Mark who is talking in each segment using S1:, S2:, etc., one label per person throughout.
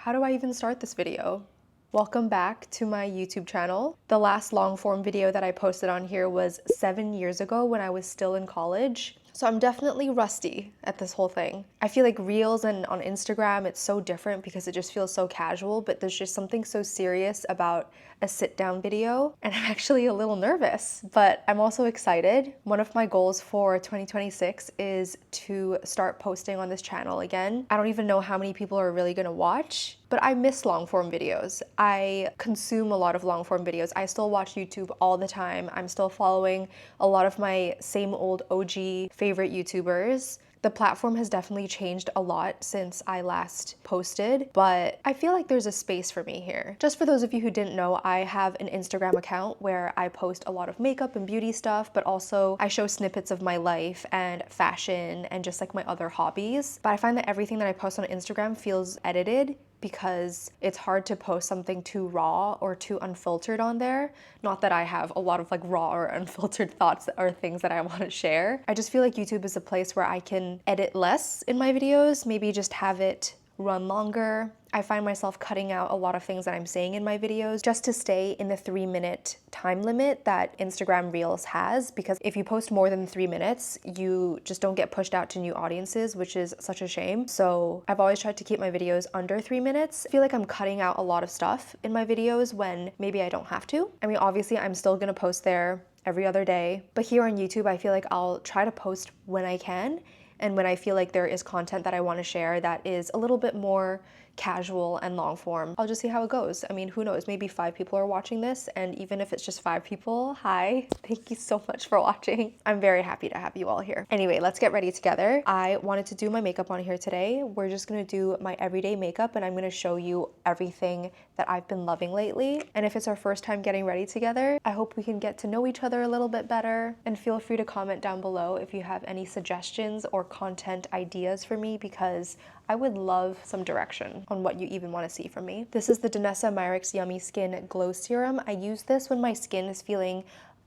S1: How do I even start this video? Welcome back to my YouTube channel. The last long form video that I posted on here was 7 years ago when I was still in college. So I'm definitely rusty at this whole thing. I feel like Reels and on Instagram, it's so different because it just feels so casual, but there's just something so serious about a sit down video. And I'm actually a little nervous, but I'm also excited. One of my goals for 2026 is to start posting on this channel again. I don't even know how many people are really gonna watch, but I miss long form videos. I consume a lot of long form videos. I still watch YouTube all the time. I'm still following a lot of my same old OG favorite YouTubers. The platform has definitely changed a lot since I last posted, but I feel like there's a space for me here. Just for those of you who didn't know, I have an Instagram account where I post a lot of makeup and beauty stuff, but also I show snippets of my life and fashion and just like my other hobbies. But I find that everything that I post on Instagram feels edited because it's hard to post something too raw or too unfiltered on there. Not that I have a lot of like raw or unfiltered thoughts or things that I want to share. I just feel like YouTube is a place where I can edit less in my videos, maybe just have it run longer. I find myself cutting out a lot of things that I'm saying in my videos just to stay in the 3-minute time limit that Instagram Reels has, because if you post more than 3 minutes, you just don't get pushed out to new audiences, which is such a shame. So I've always tried to keep my videos under 3 minutes. I feel like I'm cutting out a lot of stuff in my videos when maybe I don't have to. I mean, obviously I'm still gonna post there every other day, but here on YouTube, I feel like I'll try to post when I can and when I feel like there is content that I want to share that is a little bit more casual and long form. I'll just see how it goes. I mean, who knows? Maybe 5 people are watching this, and even if it's just 5 people, hi, thank you so much for watching. I'm very happy to have you all here. Anyway, let's get ready together. I wanted to do my makeup on here today. We're just gonna do my everyday makeup, and I'm gonna show you everything that I've been loving lately. And if it's our first time getting ready together, I hope we can get to know each other a little bit better. And feel free to comment down below if you have any suggestions or content ideas for me, because I would love some direction on what you even want to see from me. This is the Danessa Myricks Yummy Skin Glow Serum. I use this when my skin is feeling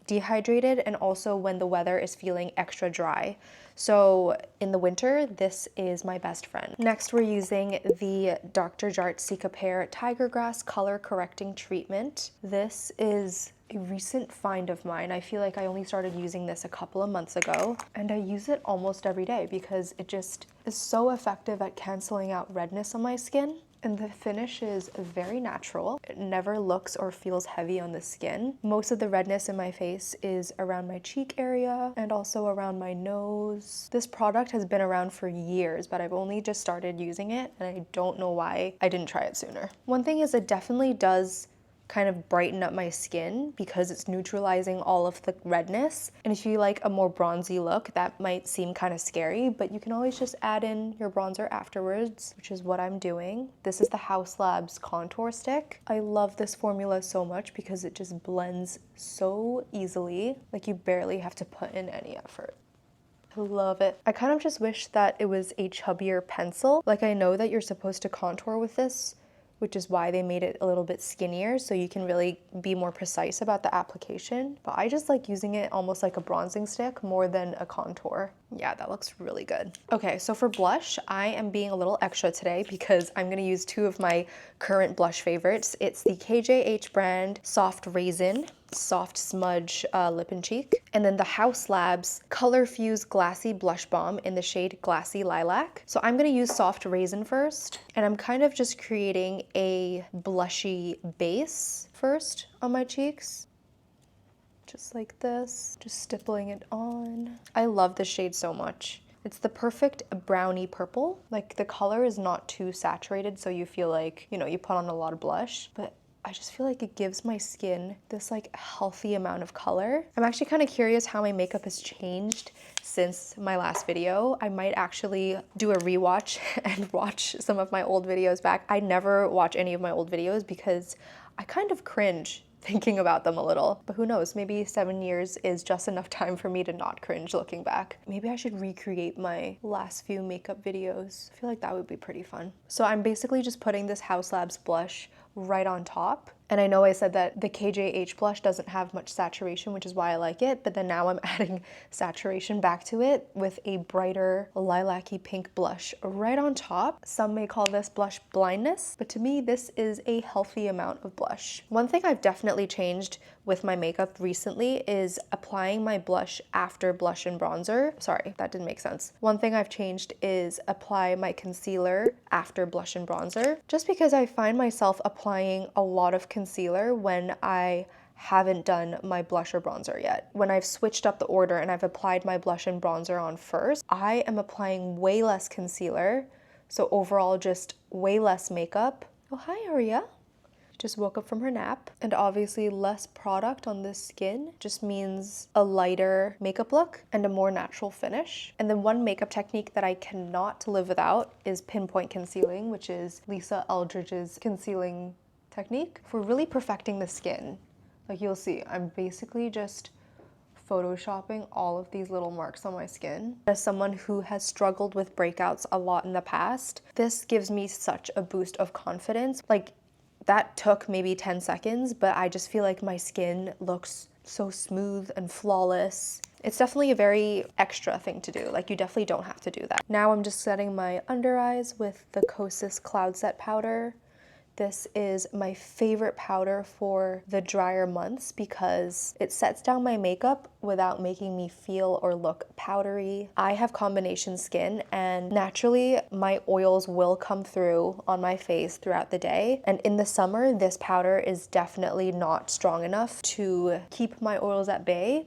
S1: dehydrated and also when the weather is feeling extra dry. So in the winter, this is my best friend. Next, we're using the Dr. Jart Cicapair Tiger Grass Color Correcting Treatment. This is a recent find of mine. I feel like I only started using this a couple of months ago, and I use it almost every day because it just is so effective at canceling out redness on my skin. And the finish is very natural. It never looks or feels heavy on the skin. Most of the redness in my face is around my cheek area and also around my nose. This product has been around for years, but I've only just started using it, and I don't know why I didn't try it sooner. One thing is, it definitely does kind of brighten up my skin because it's neutralizing all of the redness. And if you like a more bronzy look, that might seem kind of scary, but you can always just add in your bronzer afterwards, which is what I'm doing. This is the Haus Labs contour stick. I love this formula so much because it just blends so easily. Like, you barely have to put in any effort. I love it. I kind of just wish that it was a chubbier pencil. Like, I know that you're supposed to contour with this, which is why they made it a little bit skinnier so you can really be more precise about the application. But I just like using it almost like a bronzing stick more than a contour. Yeah, that looks really good. Okay, so for blush, I am being a little extra today because I'm gonna use 2 of my current blush favorites. It's the KJH brand Soft Raisin Soft Smudge Lip and Cheek, and then the Haus Labs Color Fuse Glassy Blush Balm in the shade Glassy Lilac. So I'm gonna use Soft Raisin first, and I'm kind of just creating a blushy base first on my cheeks. Just like this, just stippling it on. I love this shade so much. It's the perfect brownie purple. Like, the color is not too saturated, so you feel like, you know, you put on a lot of blush, but I just feel like it gives my skin this like healthy amount of color. I'm actually kind of curious how my makeup has changed since my last video. I might actually do a rewatch and watch some of my old videos back. I never watch any of my old videos because I kind of cringe thinking about them a little, but who knows, maybe 7 years is just enough time for me to not cringe looking back. Maybe I should recreate my last few makeup videos. I feel like that would be pretty fun. So I'm basically just putting this Haus Labs blush right on top, And I know I said that the KJH blush doesn't have much saturation, which is why I like it, but then now I'm adding saturation back to it with a brighter lilac-y pink blush right on top. Some may call this blush blindness, but to me, this is a healthy amount of blush. One thing I've definitely changed with my makeup recently is applying my blush after blush and bronzer. Sorry, that didn't make sense. One thing I've changed is apply my concealer after blush and bronzer, just because I find myself applying a lot of concealer when I haven't done my blush or bronzer yet. When I've switched up the order and I've applied my blush and bronzer on first, I am applying way less concealer, so overall just way less makeup. Oh, hi Aria. Just woke up from her nap. And obviously less product on this skin just means a lighter makeup look and a more natural finish. And then one makeup technique that I cannot live without is pinpoint concealing, which is Lisa Eldridge's concealing technique for really perfecting the skin. Like you'll see, I'm basically just photoshopping all of these little marks on my skin. As someone who has struggled with breakouts a lot in the past, this gives me such a boost of confidence. Like, that took maybe 10 seconds, but I just feel like my skin looks so smooth and flawless. It's definitely a very extra thing to do. Like, you definitely don't have to do that. Now I'm just setting my under eyes with the Kosas Cloud Set powder. This is my favorite powder for the drier months because it sets down my makeup without making me feel or look powdery. I have combination skin and naturally my oils will come through on my face throughout the day. And in the summer, this powder is definitely not strong enough to keep my oils at bay,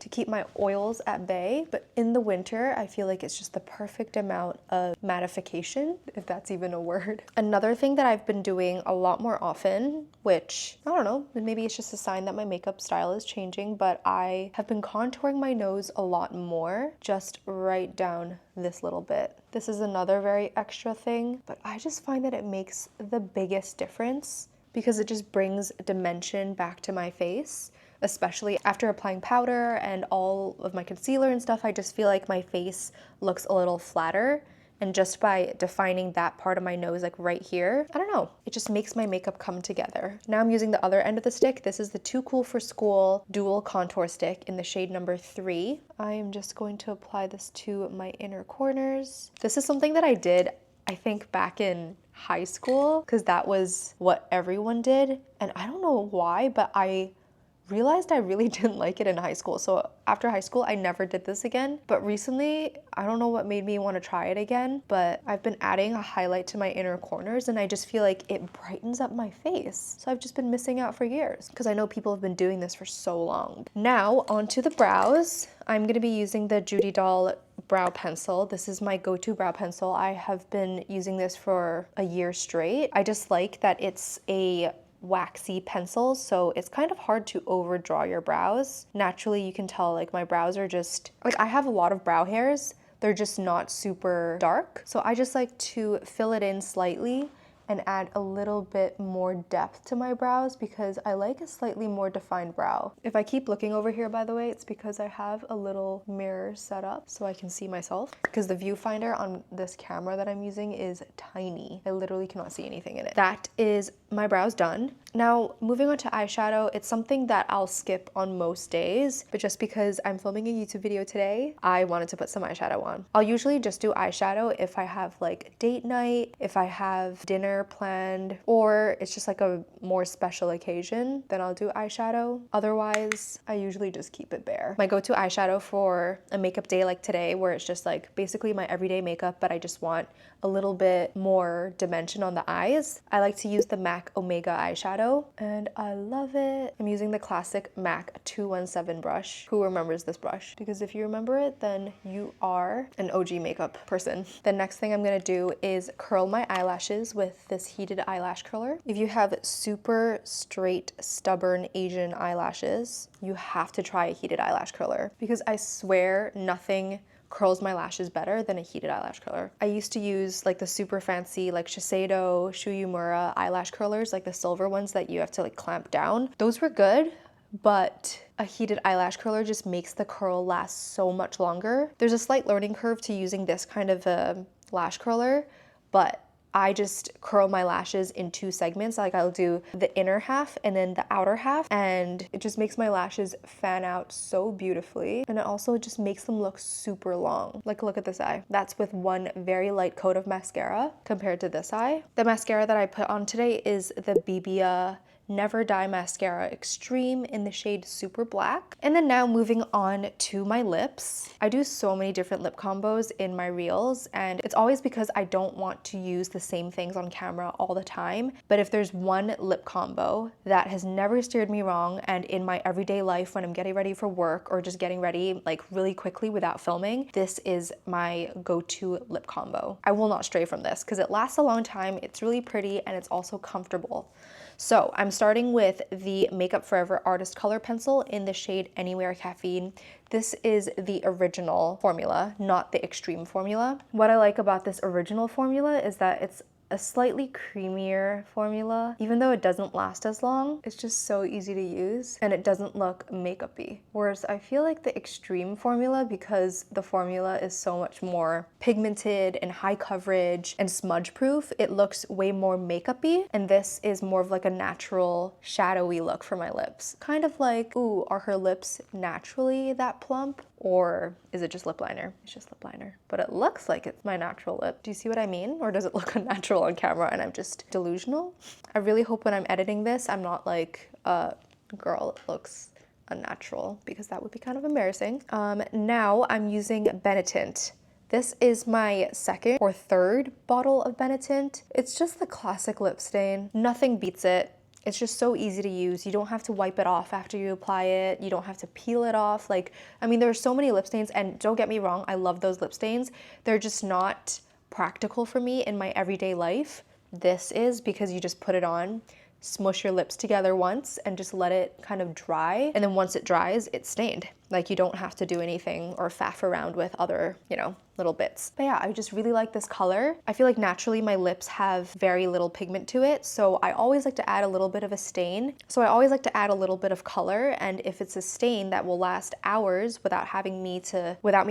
S1: But in the winter, I feel like it's just the perfect amount of mattification, if that's even a word. Another thing that I've been doing a lot more often, which I don't know, maybe it's just a sign that my makeup style is changing, but I have been contouring my nose a lot more, just right down this little bit. This is another very extra thing, but I just find that it makes the biggest difference because it just brings dimension back to my face. Especially after applying powder and all of my concealer and stuff, I just feel like my face looks a little flatter. And just by defining that part of my nose, like right here, I don't know, it just makes my makeup come together. Now I'm using the other end of the stick. This is the Too Cool for School Dual Contour Stick in the shade number 3. I am just going to apply this to my inner corners. This is something that I did, I think, back in high school, because that was what everyone did. And I don't know why, but I realized I really didn't like it in high school. So after high school, I never did this again. But recently, I don't know what made me want to try it again, but I've been adding a highlight to my inner corners and I just feel like it brightens up my face. So I've just been missing out for years because I know people have been doing this for so long. Now onto the brows. I'm going to be using the Judy Doll brow pencil. This is my go-to brow pencil. I have been using this for a year straight. I just like that it's a waxy pencil, so it's kind of hard to overdraw your brows. Naturally, you can tell like my brows are just, like I have a lot of brow hairs, they're just not super dark. So I just like to fill it in slightly and add a little bit more depth to my brows because I like a slightly more defined brow. If I keep looking over here, by the way, it's because I have a little mirror set up so I can see myself, because the viewfinder on this camera that I'm using is tiny. I literally cannot see anything in it. That is my brows done. Now, moving on to eyeshadow, it's something that I'll skip on most days, but just because I'm filming a YouTube video today, I wanted to put some eyeshadow on. I'll usually just do eyeshadow if I have like date night, if I have dinner planned, or it's just like a more special occasion, then I'll do eyeshadow. Otherwise, I usually just keep it bare. My go-to eyeshadow for a makeup day like today, where it's just like basically my everyday makeup, but I just want a little bit more dimension on the eyes, I like to use the MAC Omega eyeshadow, and I love it. I'm using the classic MAC 217 brush. Who remembers this brush? Because if you remember it, then you are an OG makeup person. The next thing I'm gonna do is curl my eyelashes with this heated eyelash curler. If you have super straight, stubborn Asian eyelashes, you have to try a heated eyelash curler, because I swear nothing curls my lashes better than a heated eyelash curler. I used to use like the super fancy like Shiseido, Shuyumura eyelash curlers, like the silver ones that you have to like clamp down. Those were good, but a heated eyelash curler just makes the curl last so much longer. There's a slight learning curve to using this kind of a lash curler, but I just curl my lashes in 2 segments. Like I'll do the inner half and then the outer half, and it just makes my lashes fan out so beautifully. And it also just makes them look super long. Like look at this eye. That's with one very light coat of mascara compared to this eye. The mascara that I put on today is the Bibia Never Die Mascara Extreme in the shade Super Black. And then now moving on to my lips. I do so many different lip combos in my reels, and it's always because I don't want to use the same things on camera all the time. But if there's one lip combo that has never steered me wrong, and in my everyday life when I'm getting ready for work or just getting ready like really quickly without filming, this is my go-to lip combo. I will not stray from this because it lasts a long time, it's really pretty, and it's also comfortable. So I'm starting with the Makeup Forever Artist Color Pencil in the shade Anywhere Caffeine. This is the original formula, not the extreme formula. What I like about this original formula is that it's a slightly creamier formula. Even though it doesn't last as long, it's just so easy to use and it doesn't look makeup-y. Whereas I feel like the extreme formula, because the formula is so much more pigmented and high coverage and smudge proof, it looks way more makeup-y, and this is more of like a natural shadowy look for my lips. Kind of like, ooh, are her lips naturally that plump? Or is it just lip liner? It's just lip liner. But it looks like it's my natural lip. Do you see what I mean? Or does it look unnatural on camera and I'm just delusional? I really hope when I'm editing this, I'm not like, girl, it looks unnatural, because that would be kind of embarrassing. Now I'm using Benetint. This is my second or third bottle of Benetint. It's just the classic lip stain. Nothing beats it. It's just so easy to use. You don't have to wipe it off after you apply it. You don't have to peel it off. Like, I mean, there are so many lip stains, and don't get me wrong, I love those lip stains. They're just not practical for me in my everyday life. This is, because you just put it on, smush your lips together once and just let it kind of dry. And then once it dries, it's stained. Like you don't have to do anything or faff around with other, you know, little bits. But yeah, I just really like this color. I feel like naturally my lips have very little pigment to it, so I always like to add a little bit of a stain. So I always like to add a little bit of color, and if it's a stain that will last hours without me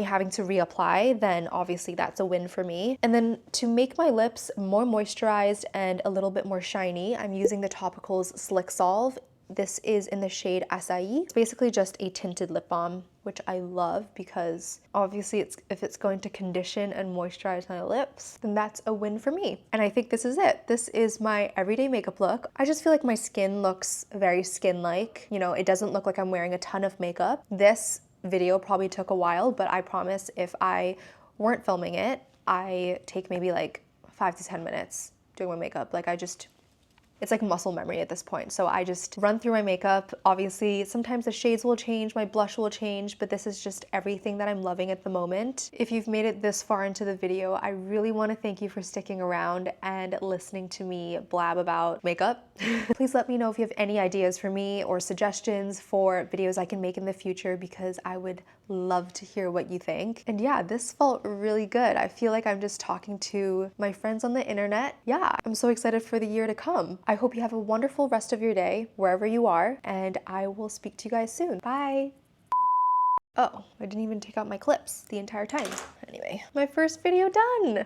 S1: having to reapply, then obviously that's a win for me. And then to make my lips more moisturized and a little bit more shiny, I'm using the Topicals Slick Solve. This is in the shade Acai. It's basically just a tinted lip balm, which I love because obviously if it's going to condition and moisturize my lips, then that's a win for me. And I think this is it. This is my everyday makeup look. I just feel like my skin looks very skin-like. You know, it doesn't look like I'm wearing a ton of makeup. This video probably took a while, but I promise if I weren't filming it, I take maybe like 5 to 10 minutes doing my makeup. Like it's like muscle memory at this point. So I just run through my makeup. Obviously, sometimes the shades will change, my blush will change, but this is just everything that I'm loving at the moment. If you've made it this far into the video, I really want to thank you for sticking around and listening to me blab about makeup. Please let me know if you have any ideas for me or suggestions for videos I can make in the future, because I would love to hear what you think. And yeah, this felt really good. I feel like I'm just talking to my friends on the internet. Yeah, I'm so excited for the year to come. I hope you have a wonderful rest of your day, wherever you are, and I will speak to you guys soon. Bye! Oh, I didn't even take out my clips the entire time. Anyway, my first video done!